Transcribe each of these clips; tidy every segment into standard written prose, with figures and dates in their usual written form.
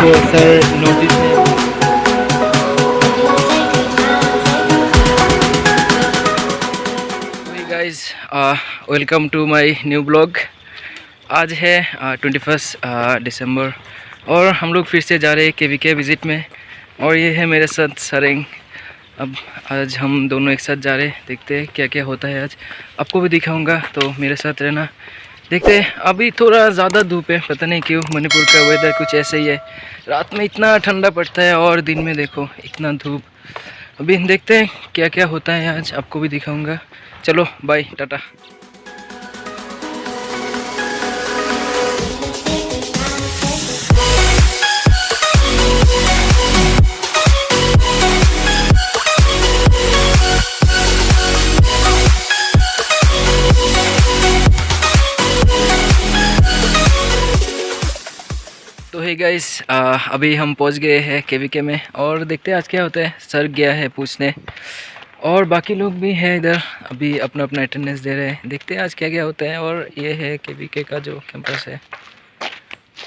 Sir notice में। Guys, welcome to my new blog. आज है 21 दिसंबर और हम लोग फिर से जा रहे हैं KVK विज़िट में। और ये है मेरे साथ सरेंग। अब आज हम दोनों एक साथ जा रहे हैं, देखते हैं क्या क्या होता है आज। आपको भी दिखाऊंगा, तो मेरे साथ रहना। देखते हैं। अभी थोड़ा ज़्यादा धूप है, पता नहीं क्यों। मणिपुर का वेदर कुछ ऐसे ही है, रात में इतना ठंडा पड़ता है और दिन में देखो इतना धूप। अभी देखते हैं क्या क्या होता है आज, आपको भी दिखाऊंगा। चलो बाय, टाटा। तो है गाइस, अभी हम पहुंच गए हैं KVK में और देखते हैं आज क्या होता है। सर गया है पूछने और बाकी लोग भी हैं इधर, अभी अपना अपना अटेंडेंस दे रहे हैं। देखते हैं आज क्या क्या होता है। और ये है KVK का जो कैंपस है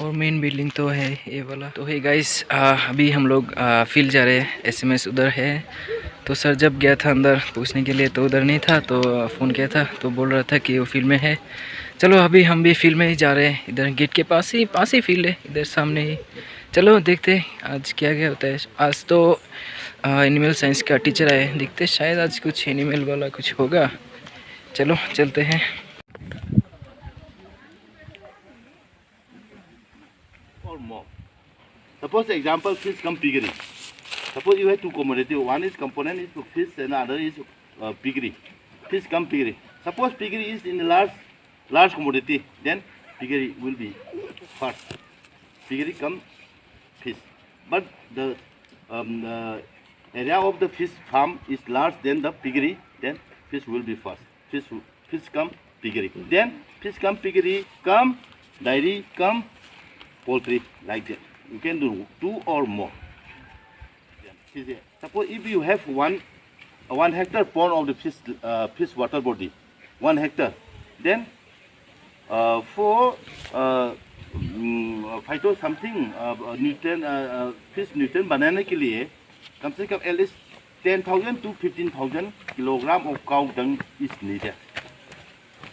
और मेन बिल्डिंग तो है ये वाला। तो है गाइस, अभी हम लोग फील्ड जा रहे हैं। SMS उधर है। तो सर जब गया था अंदर पूछने के लिए तो उधर नहीं था, तो फ़ोन किया था तो बोल रहा था कि वो फील्ड में है। चलो अभी हम भी फील्ड में ही जा रहे हैं, इधर गेट के पास ही फील्ड है, इधर सामने ही। चलो देखते हैं आज क्या क्या होता है। आज तो एनिमल साइंस का टीचर आए, देखते हैं शायद आज कुछ एनिमल वाला कुछ होगा। चलो चलते हैं। Or more. Suppose example fish come piggery. Suppose you have two commodity. One is component is to fish and other is piggery. Fish come piggery. Suppose piggery is in a large commodity, then piggery will be first. Piggery come fish. But the area of the fish farm is large than the piggery, then fish will be first. Fish come piggery. Then fish come piggery, come dairy, come poultry, like that. You can do two or more. Suppose if you have one hectare pond of the fish water body, 1 hectare, then for phyto something nutrient fish nutrient बनाने के लिए कम से कम at least 10,000 to 15,000 kilogram of cow dung is needed.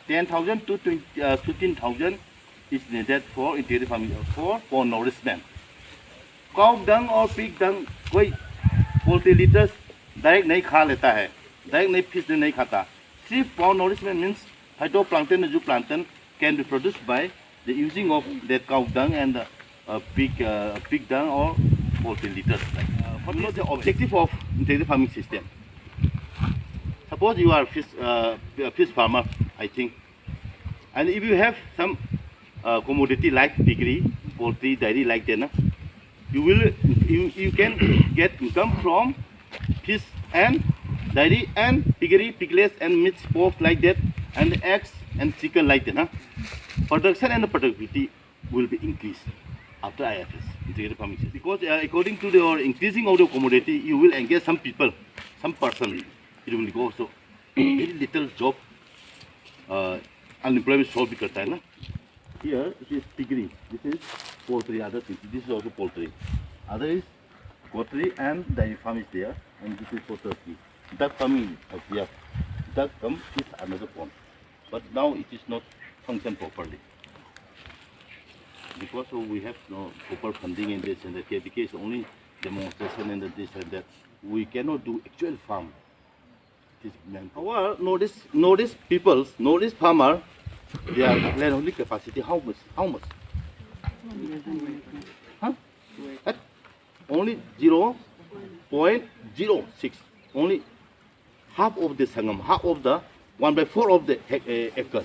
10,000 to 15,000 is needed for integrated farming for nourishment. Cow dung और pig dung कोई poultry litres direct नहीं खा लेता है, डायरेक्ट नहीं फिश नहीं खाता। सिर्फ for nourishment means phytoplankton and zooplankton can be produced by the using of that cow dung and pig dung or poultry litters. What is the objective of integrated farming system? Suppose you are fish farmer, I think, and if you have some commodity like piggery, poultry, dairy, like that, you can get income from fish and dairy and piggery, piglets and meat, pork, like that, and eggs and chicken, like that. Production and productivity will be increased after IFS, integrated farming system. Because according to the increasing of the commodity, you will engage some people, some person. It will go so very little job, unemployment solve भी करता है ना. Here it is piggery, this is poultry, other things. This is also poultry. Other is poultry and dairy farm is there, and this is for turkey. Duck farming is here. Duck come is another pond, but now it is not function properly because we have no proper funding in this, and the KVK is only demonstration and this and that. We cannot do actual farm. This manpower. Notice peoples, notice farmer. Their land holding capacity how much? Huh? At only 0.06. Only half of the sangam, half of the 1/4 of the acre.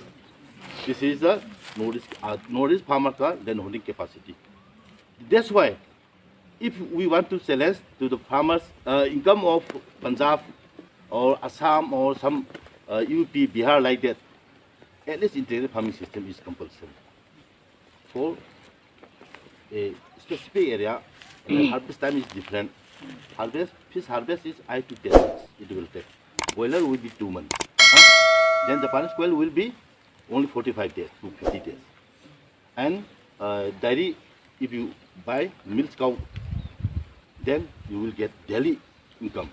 This is the notice farmer ka land holding capacity. That's why if we want to challenge to the farmers income of Punjab or Assam or some UP, Bihar, like that, at least integrated farming system is compulsory for a specific area. Harvest time is different. Fish harvest is 8 to 10 months. It will take. Boiler will be 2 months. Then the Spanish quail will be only 45 days to 50 days. And dairy, if you buy milk cow, then you will get daily income.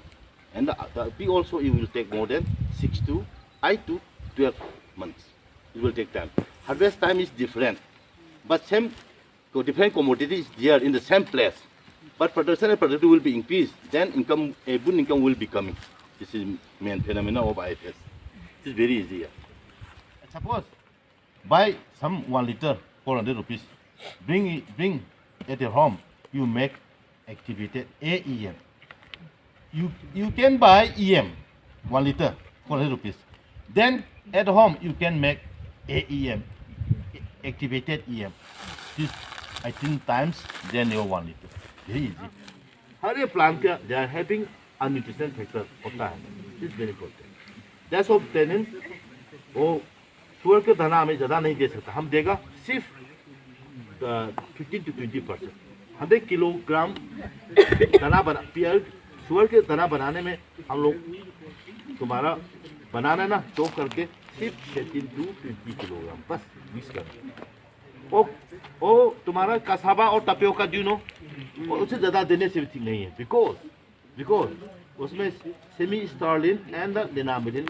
And the pig also it will take more than 6 to 8 to 12 months. It will take time. Harvest time is different, but same different commodities there in the same place. But production and productivity will be increased. Then income, a good income will be coming. This is main phenomena of IFS. It's very easy. Yeah. Suppose buy some 1 liter 400 rupees. Bring at your home. You make activated AEM. You can buy EM 1 liter 400 rupees. Then at home you can make AEM activated EM. This 18 times then your 1 liter. Very easy. हर एक plant का they are having a nutrition factor होता है. This is very important. That's why training वो sugar के दाना हमें ज़्यादा नहीं दे सकता. हम देगा सिर्फ 15 to 20%. 100 किलोग्राम दाना बना शुगर के दाना बनाने में हम लोग तुम्हारा बनाना ना चॉप करके सिर्फ 15 to 20 किलोग्राम बस मिक्स करना. ओ तुम्हारा कसाबा और टपियोका do you know? और उससे ज़्यादा देने से भी ठीक नहीं है. Because उसमें सेमी स्टार्लिन एंड द लिनामिलिन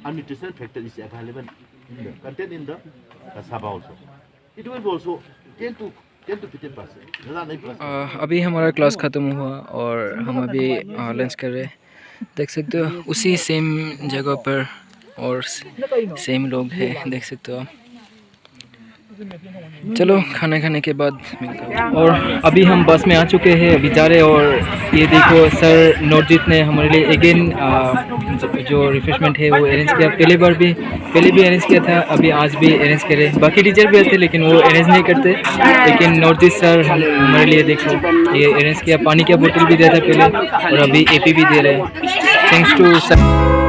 and nutrition factor is available in the content in the cassava also. It will be also 10 to 15%. ज़्यादा नहीं plus. अभी हमारा क्लास ख़त्म हुआ और हम अभी लंच कर रहे हैं. देख सकते हो उसी सेम जगह पर और सेम लोग हैं, देख सकते हो आप. चलो खाना खाने के बाद मिलते हैं. और अभी हम बस में आ चुके हैं, अभी जा रहे हैं. और ये देखो सर नौरजीत ने हमारे लिए अगेन जो रिफ्रेशमेंट है वो अरेंज किया. पहले भी अरेंज किया था, अभी आज भी अरेंज करे. बाकी टीचर भी आते लेकिन वो अरेंज नहीं करते, लेकिन नौरजीत सर हमारे लिए देखो ये अरेंज किया. पानी का बोतल भी दिया था पहले और अभी AP भी दे रहे हैं. Thanks to sir.